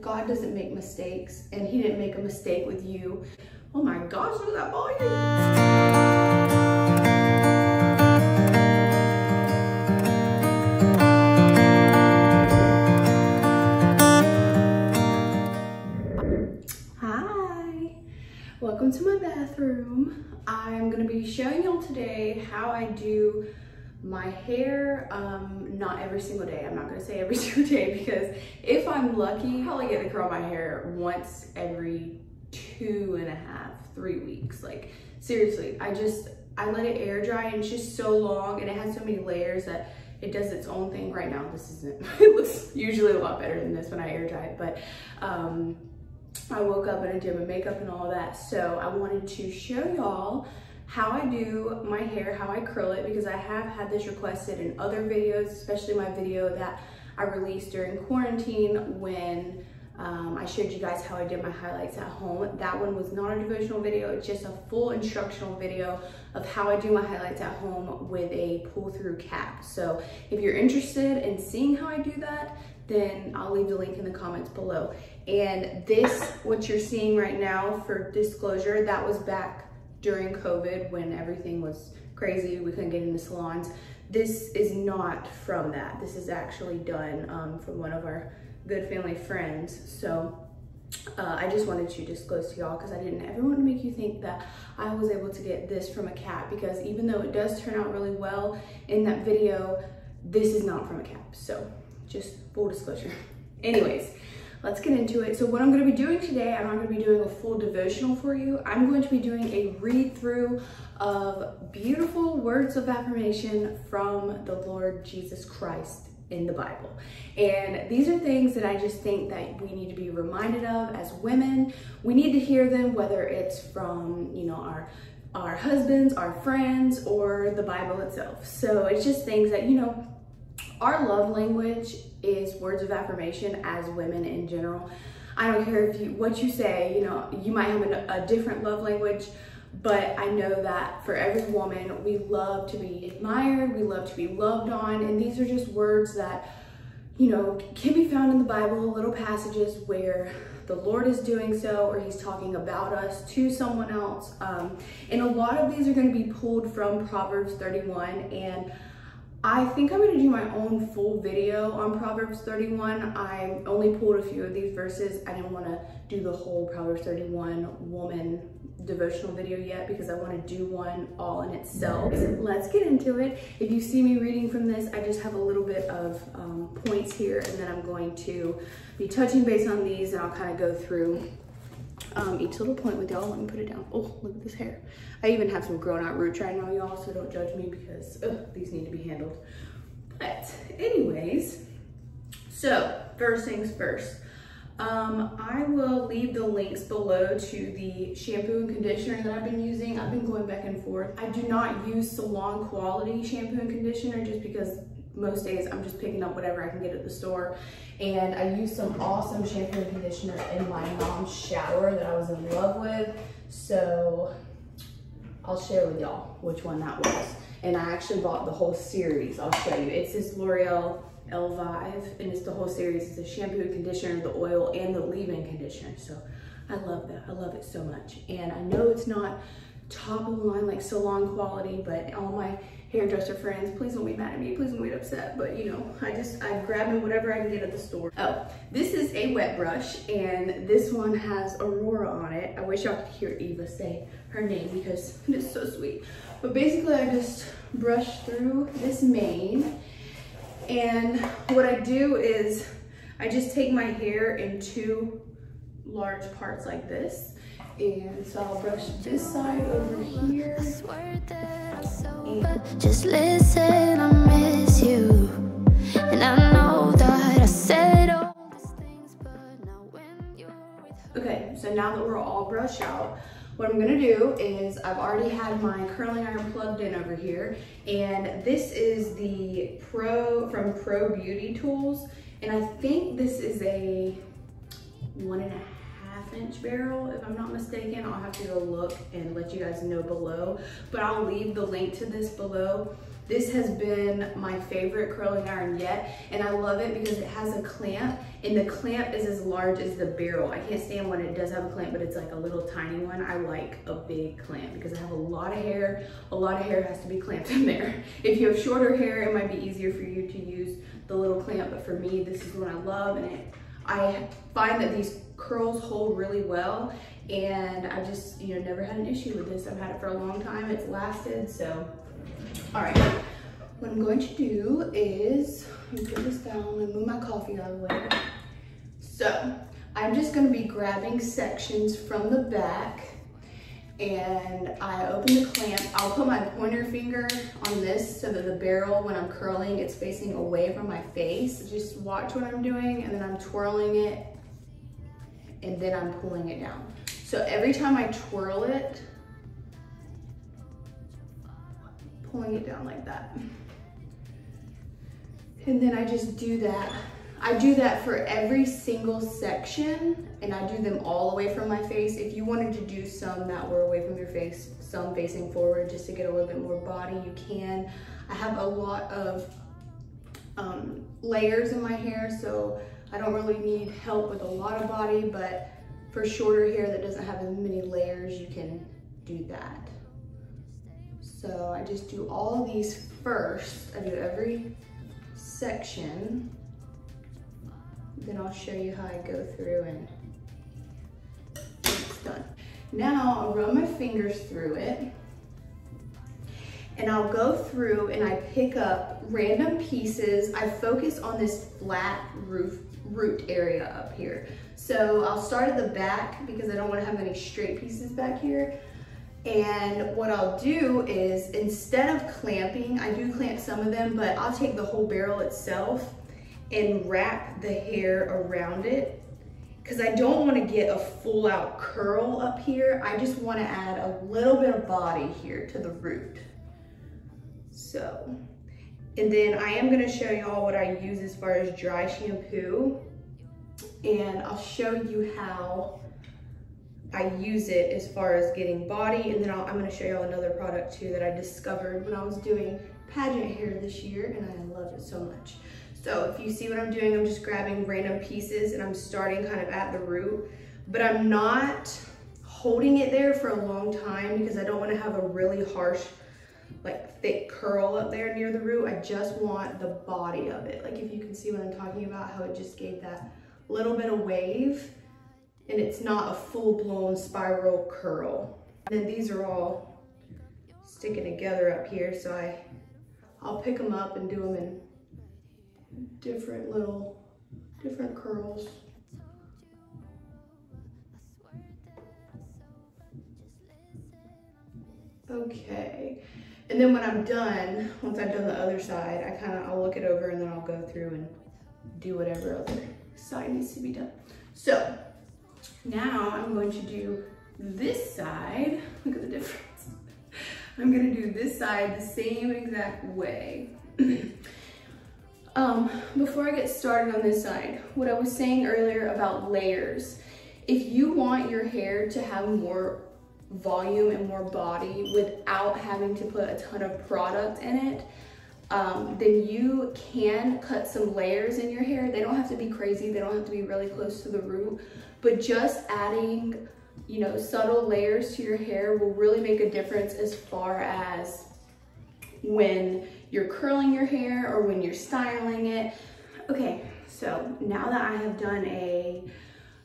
God doesn't make mistakes, and he didn't make a mistake with you. Oh my gosh, look at that volume. Hi, welcome to my bathroom. I'm gonna be showing y'all today how I do my hair, not every single day. I'm not gonna say every single day, because if I'm lucky, I'll probably get to curl my hair once every 2.5, 3 weeks. Like seriously, I let it air dry, and it's just so long and it has so many layers that it does its own thing. Right now, this isn't, it looks usually a lot better than this when I air dry it, but I woke up and I did my makeup and all that. So I wanted to show y'all how I do my hair, how I curl it, because I have had this requested in other videos, especially my video that I released during quarantine when I showed you guys how I did my highlights at home. That one was not a devotional video, it's just a full instructional video of how I do my highlights at home with a pull-through cap. So if you're interested in seeing how I do that, then I'll leave the link in the comments below. And this, what you're seeing right now, for disclosure, that was back during COVID when everything was crazy, we couldn't get into salons. This is not from that. This is actually done from one of our good family friends. So I just wanted to disclose to y'all, because I didn't ever want to make you think that I was able to get this from a cap, because even though it does turn out really well in that video, this is not from a cap. So just full disclosure. Anyways, let's get into it. So what I'm going to be doing today, I'm not going to be doing a full devotional for you. I'm going to be doing a read through of beautiful words of affirmation from the Lord Jesus Christ in the Bible. And these are things that I just think that we need to be reminded of as women. We need to hear them, whether it's from, you know, our husbands, our friends, or the Bible itself. So it's just things that, you know, our love language is words of affirmation as women in general. I don't care what you say, you know, you might have a different love language, but I know that for every woman, we love to be admired, we love to be loved on, and these are just words that, you know, can be found in the Bible, little passages where the Lord is doing so, or he's talking about us to someone else. And a lot of these are going to be pulled from Proverbs 31, and I think I'm going to do my own full video on Proverbs 31. I only pulled a few of these verses. I didn't want to do the whole Proverbs 31 woman devotional video yet, because I want to do one all in itself. Let's get into it. If you see me reading from this, I just have a little bit of points here, and then I'm going to be touching base on these, and I'll kind of go through each little point with y'all. Let me put it down. Oh, look at this hair. I even have some grown out roots right now, y'all, so don't judge me, because these need to be handled. But anyways, so first things first, I will leave the links below to the shampoo and conditioner that I've been using. I've been going back and forth. I do not use salon quality shampoo and conditioner, just because most days I'm just picking up whatever I can get at the store. And I used some awesome shampoo and conditioner in my mom's shower that I was in love with. So I'll share with y'all which one that was. And I actually bought the whole series. I'll show you. It's this L'Oreal Elvive, and it's the whole series. It's the shampoo and conditioner, the oil, and the leave-in conditioner. So I love that. I love it so much. And I know it's not top of the line like salon quality, but all my hairdresser friends, please don't be mad at me, please don't get upset, but you know, I grab me whatever I can get at the store. Oh, this is a wet brush, and this one has Aurora on it. I wish y'all could hear Eva say her name, because it is so sweet. But basically, I just brush through this mane, and what I do is I just take my hair in 2 large parts like this. And so I'll brush this side over here. Just listen, I miss you. And I know that I said all these things, but now when you're with... Okay, so now that we're all brushed out, what I'm gonna do is I've already had my curling iron plugged in over here, and this is the from Pro Beauty Tools, and I think this is a 1.5 inch barrel, if I'm not mistaken. I'll have to go look and let you guys know below, but I'll leave the link to this below. This has been my favorite curling iron yet, and I love it because it has a clamp, and the clamp is as large as the barrel. I can't stand when it does have a clamp, but it's like a little tiny one. I like a big clamp because I have a lot of hair. A lot of hair has to be clamped in there. If you have shorter hair, it might be easier for you to use the little clamp, but for me, this is what I love, and I find that these curls hold really well, and I just, you know, never had an issue with this. I've had it for a long time. It's lasted, so. All right, what I'm going to do is, let me put this down and move my coffee out of the way. So, I'm just gonna be grabbing sections from the back, and I open the clamp. I'll put my pointer finger on this so that the barrel, when I'm curling, it's facing away from my face. Just watch what I'm doing, and then I'm twirling it, and then I'm pulling it down. So every time I twirl it, pulling it down like that. And then I just do that. I do that for every single section, and I do them all away from my face. If you wanted to do some that were away from your face, some facing forward, just to get a little bit more body, you can. I have a lot of layers in my hair, so I don't really need help with a lot of body, but for shorter hair that doesn't have as many layers, you can do that. So I just do all of these first. I do every section. Then I'll show you how I go through and it's done. Now I'll run my fingers through it, and I'll go through and I pick up random pieces. I focus on this flat root area up here. So I'll start at the back because I don't want to have any straight pieces back here. And what I'll do is, instead of clamping, I do clamp some of them, but I'll take the whole barrel itself and wrap the hair around it, because I don't want to get a full out curl up here. I just want to add a little bit of body here to the root. So, and then I am going to show you all what I use as far as dry shampoo, and I'll show you how I use it as far as getting body, and then I'm going to show you all another product too that I discovered when I was doing pageant hair this year, and I love it so much. So if you see what I'm doing, I'm just grabbing random pieces and I'm starting kind of at the root, but I'm not holding it there for a long time because I don't want to have a really harsh, like thick curl up there near the root. I just want the body of it. Like if you can see what I'm talking about, how it just gave that little bit of wave, and it's not a full-blown spiral curl. And then these are all sticking together up here, so I'll pick them up and do them in different curls. Okay, and then when I'm done, once I've done the other side, I'll look it over and then I'll go through and do whatever other side needs to be done. So now I'm going to do this side. Look at the difference. I'm gonna do this side the same exact way. Before I get started on this side, what I was saying earlier about layers, if you want your hair to have more volume and more body without having to put a ton of product in it, then you can cut some layers in your hair. They don't have to be crazy, they don't have to be really close to the root, but just adding, you know, subtle layers to your hair will really make a difference as far as when you're curling your hair or when you're styling it. Okay, so now that I have done a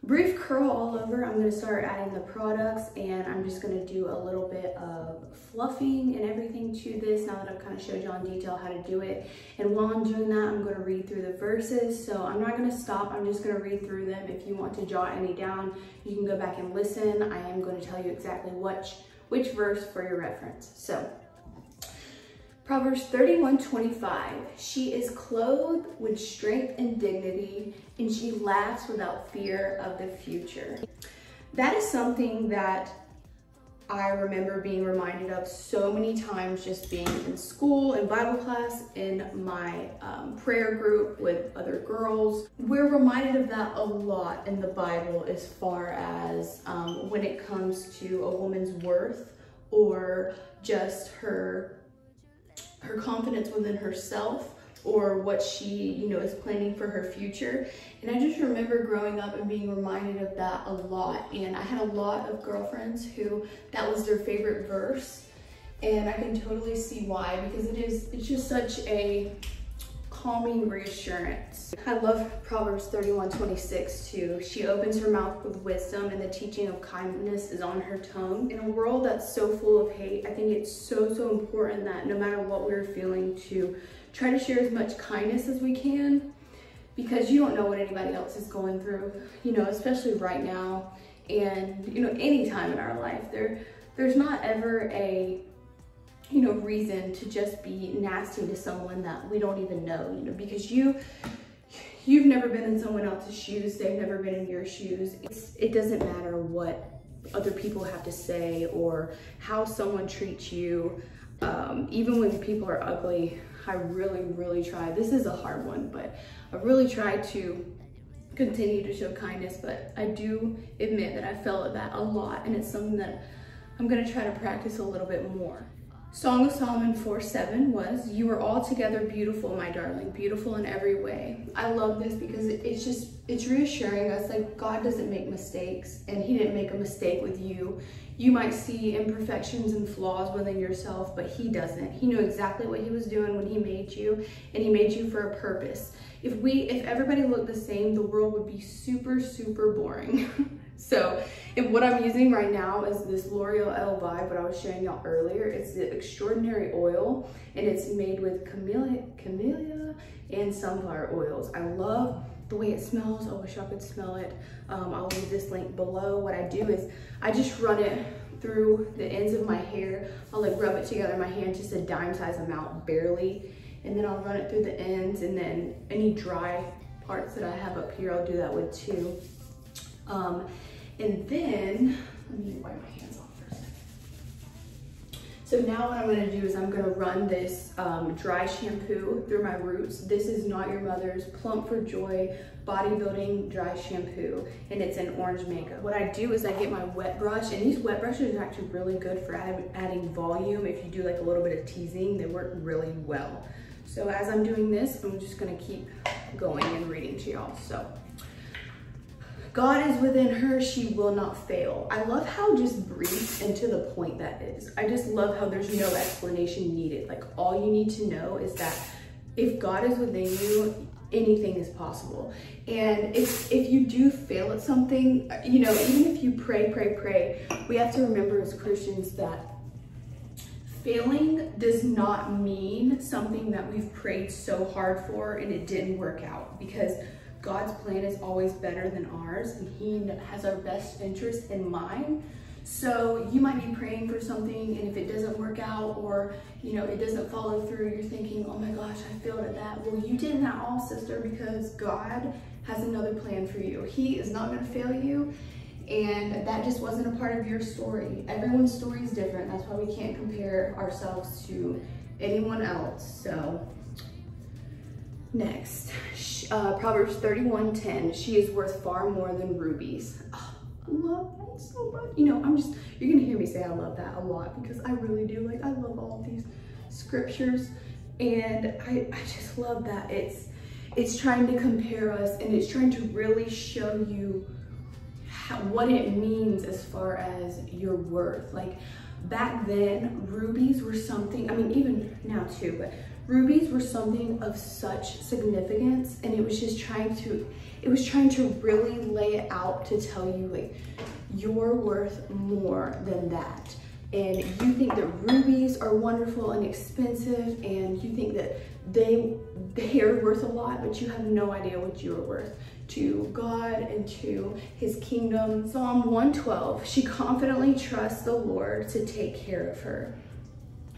brief curl all over, I'm gonna start adding the products, and I'm just gonna do a little bit of fluffing and everything to this now that I've kind of showed you in detail how to do it. And while I'm doing that, I'm gonna read through the verses. So I'm not gonna stop, I'm just gonna read through them. If you want to jot any down, you can go back and listen. I am gonna tell you exactly which verse for your reference. So, Proverbs 31:25, she is clothed with strength and dignity, and she laughs without fear of the future. That is something that I remember being reminded of so many times just being in school, in Bible class, in my prayer group with other girls. We're reminded of that a lot in the Bible as far as when it comes to a woman's worth or just her her confidence within herself or what she, you know, is planning for her future. And I just remember growing up and being reminded of that a lot. And I had a lot of girlfriends who that was their favorite verse. And I can totally see why, because it's just such a calming reassurance. I love Proverbs 31:26 too. She opens her mouth with wisdom, and the teaching of kindness is on her tongue. In a world that's so full of hate, I think it's so important that no matter what we're feeling, to try to share as much kindness as we can, because you don't know what anybody else is going through, you know, especially right now, and you know, any time in our life. There's not ever a, you know, reason to just be nasty to someone that we don't even know, you know, because you've never been in someone else's shoes, they've never been in your shoes. It doesn't matter what other people have to say or how someone treats you. Even when people are ugly, I really try. This is a hard one, but I really try to continue to show kindness, but I do admit that I felt that a lot, and it's something that I'm gonna try to practice a little bit more. Song of Solomon 4:7 was, "You are altogether beautiful, my darling, beautiful in every way." I love this because it's reassuring us, like, God doesn't make mistakes, and he didn't make a mistake with you. You might see imperfections and flaws within yourself, but he doesn't. He knew exactly what he was doing when he made you, and he made you for a purpose. If everybody looked the same, the world would be super boring. So, if what I'm using right now is this L'Oreal Elle Vibe, what I was showing y'all earlier. It's the Extraordinary Oil, and it's made with camellia and sunflower oils. I love the way it smells. I wish I could smell it. I'll leave this link below. What I do is I just run it through the ends of my hair. I'll like rub it together in my hand, just a dime size amount, barely. And then I'll run it through the ends, and then any dry parts that I have up here, I'll do that with too. And then, let me wipe my hands off for a second. So now what I'm gonna do is I'm gonna run this dry shampoo through my roots. This is Not Your Mother's Plump for Joy Bodybuilding Dry Shampoo, and it's in orange mango. What I do is I get my wet brush, and these wet brushes are actually really good for adding volume. If you do like a little bit of teasing, they work really well. So as I'm doing this, I'm just gonna keep going and reading to y'all. So, God is within her, she will not fail. I love how just brief and to the point that is. I just love how there's no explanation needed. Like, all you need to know is that if God is within you, anything is possible. And if you do fail at something, you know, even if you pray, we have to remember as Christians that failing does not mean something that we've prayed so hard for and it didn't work out, because God's plan is always better than ours, and he has our best interest in mind. So you might be praying for something, and if it doesn't work out, or you know, it doesn't follow through, you're thinking, oh my gosh, I failed at that. Well, you did that all, sister, because God has another plan for you. He is not going to fail you, and that just wasn't a part of your story. Everyone's story is different. That's why we can't compare ourselves to anyone else. So next, Proverbs 31:10, she is worth far more than rubies. Oh, I love that so much. You know, you're gonna hear me say I love that a lot, because I really do. Like, I love all these scriptures, and I just love that it's trying to compare us, and it's trying to really show you what it means as far as your worth. Like, back then, rubies were something, I mean, even now too, but rubies were something of such significance, and it was trying to really lay it out to tell you, like, you're worth more than that. And you think that rubies are wonderful and expensive, and you think that they are worth a lot, but you have no idea what you are worth to God and to his kingdom. Psalm 112, she confidently trusts the Lord to take care of her.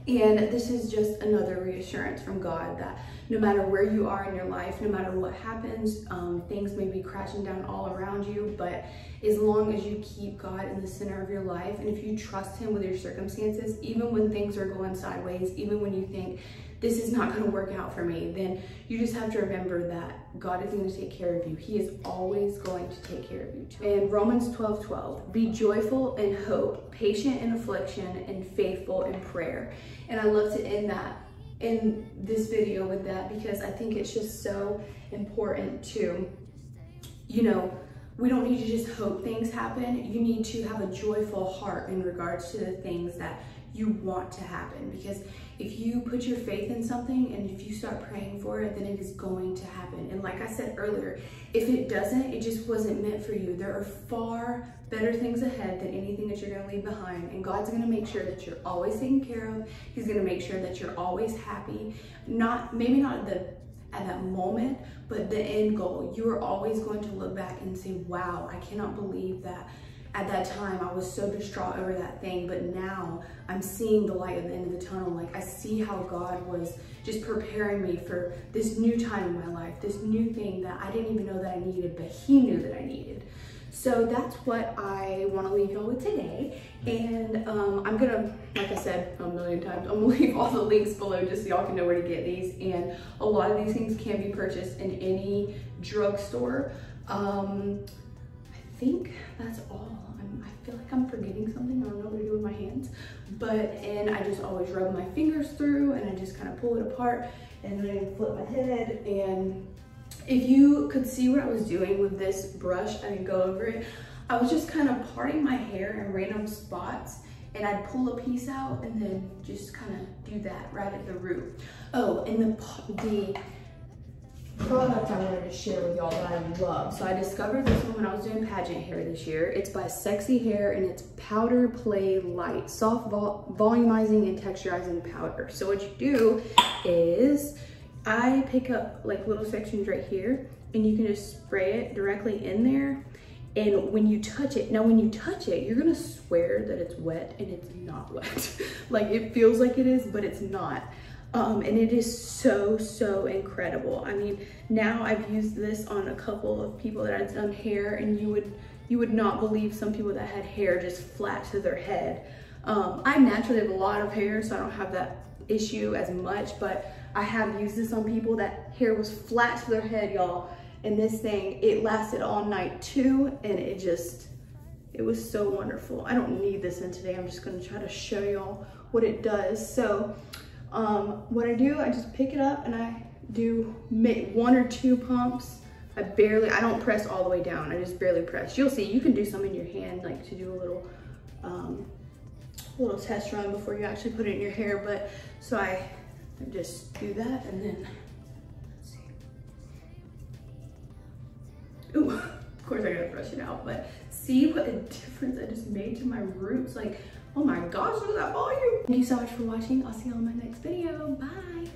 And this is just another reassurance from God that no matter where you are in your life, no matter what happens, things may be crashing down all around you, but as long as you keep God in the center of your life, and if you trust him with your circumstances, even when things are going sideways, even when you think this is not going to work out for me, then you just have to remember that God is going to take care of you. He is always going to take care of you. And Romans 12:12, be joyful in hope, patient in affliction, and faithful in prayer. And I love to end that in this video with that, because I think it's just so important to, you know, we don't need to just hope things happen. You need to have a joyful heart in regards to the things that you want to happen, because if you put your faith in something and if you start praying for it, then it is going to happen. And like I said earlier, if it doesn't, it just wasn't meant for you. There are far better things ahead than anything that you're gonna leave behind. And God's gonna make sure that you're always taken care of. He's gonna make sure that you're always happy. Maybe not at that moment, but the end goal. You are always going to look back and say, wow, I cannot believe that at that time I was so distraught over that thing, but now I'm seeing the light at the end of the tunnel. Like, I see how God was just preparing me for this new time in my life, this new thing that I didn't even know that I needed, but He knew that I needed. So that's what I want to leave y'all with today. And I'm gonna, like I said a million times, I'm gonna leave all the links below just so y'all can know where to get these. And a lot of these things can be purchased in any drugstore. I think that's all. I feel like I'm forgetting something. I don't know what to do with my hands. And I just always rub my fingers through and I just kind of pull it apart and then I flip my head. And if you could see what I was doing with this brush, I can go over it. I was just kind of parting my hair in random spots, and I'd pull a piece out and then just kind of do that right at the root. Oh, and the product I wanted to share with y'all that I love. So I discovered this one when I was doing pageant hair this year. It's by Sexy Hair and it's Powder Play Light, soft volumizing and texturizing powder. So what you do is I pick up like little sections right here and you can just spray it directly in there. And when you touch it, you're gonna swear that it's wet and it's not wet. Like, it feels like it is, but it's not. And it is so, so incredible. I mean, now I've used this on a couple of people that I've done hair, and you would not believe some people that had hair just flat to their head. I naturally have a lot of hair, so I don't have that issue as much, but I have used this on people that hair was flat to their head, y'all. And this thing, it lasted all night too, and it was so wonderful. I don't need this in today. I'm just gonna try to show y'all what it does. So what I do, I just pick it up and I do 1 or 2 pumps. I don't press all the way down. I just barely press. You'll see, you can do some in your hand, like to do a little test run before you actually put it in your hair. But so I just do that, and then let's see. Ooh, of course I gotta brush it out, but see what a difference I just made to my roots. Like, oh my gosh, look at that volume. Thank you so much for watching. I'll see you on my next video. Bye.